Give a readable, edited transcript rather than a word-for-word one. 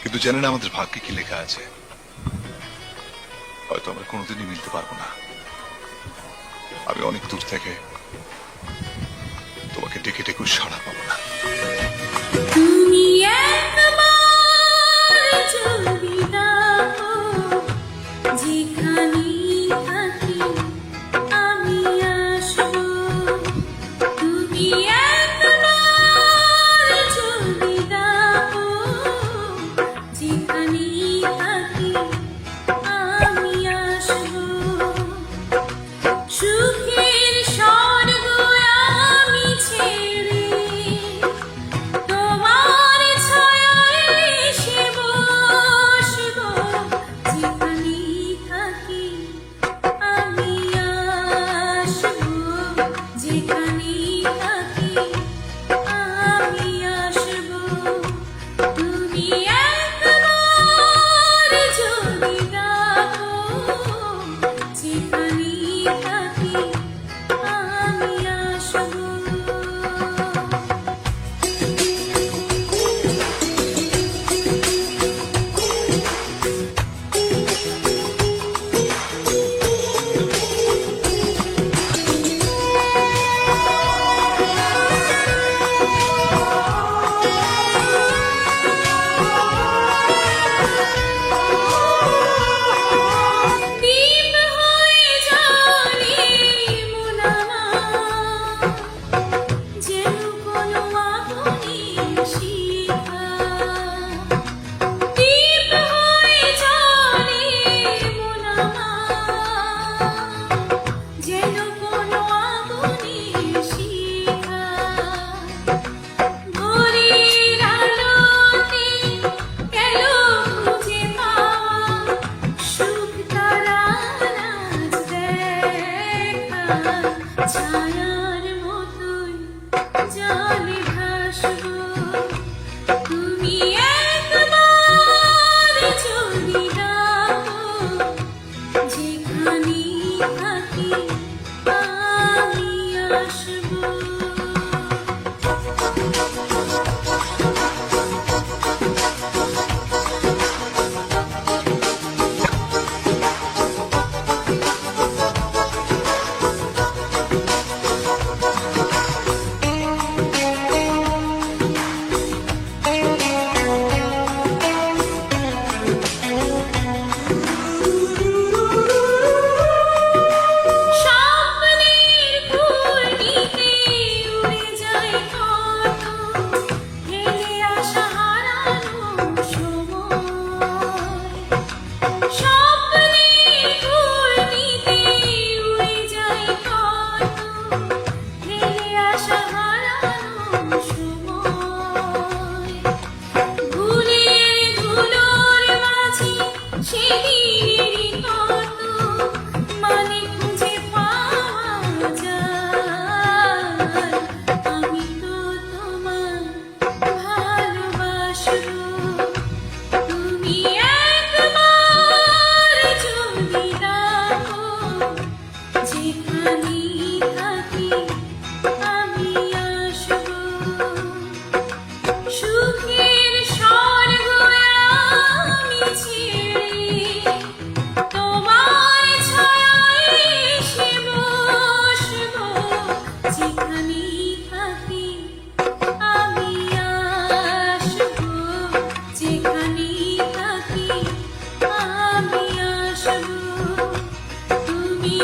কিন্তু জানি না আমাদের ভাগ্যে কি লেখা আছে। হয়তো আমরা কোনোদিনই মিলতে পারবো না। আমি অনেক দূর থেকে তোমাকে ডেকে ডেকে সাড়া পাবো না। তুমি একবার যদি ডাকো, যেখানেই থাকি আমি আসবো। তুমি একবার যদি ডাকো, যেখানেই থাকি আমি আসবো। সুখের স্বর্গ আমি ছেড়ে তোমার ছায়ায় এসে বসবো। যেখানেই থাকি আমি আসবো। যেখানেই থাকি আমি আসবো। তুমি একবার যদি ডাকো, যেখানেই থাকি আমি আসবো। দীপ হয়ে জ্বলে মন আমার, যেন কোনো আগুনের শিখা। দীপ হয়ে জ্বলে মন আমার, যেন কোনো আগুনের শিখা। ভোরের আলোতে গেল খুঁজে পাওয়া সুখ তারার আজ দেখা। ছায়ার মতোই জলে ভাসবো। তুমি একবার যদি ডাকো, যেখানেই থাকি আমি আসবো। স্বপ্নের ঘূর্ণিতে উড়ে যায় কত হেলে আসা হারানো সময়। স্বপ্নের ঘূর্ণিতে উড়ে যায় কত হেলে আসা হারানো সময়। ভুলের ধুলোর মাঝে সেদিনেরই কত মানে খুঁজে পাওয়া যায়। আমি তো তোমায় ভালোবাসবো। তুমি একবার যদি ডাকো, যেখানেই থাকি আমি আসবো। সুখের স্বর্গ আমি ছেড়ে তোমার ছায়ায় এসে বসবো। যেখানেই থাকি আমি আসবো। যেখানেই থাকি আমি আসবো। তুমি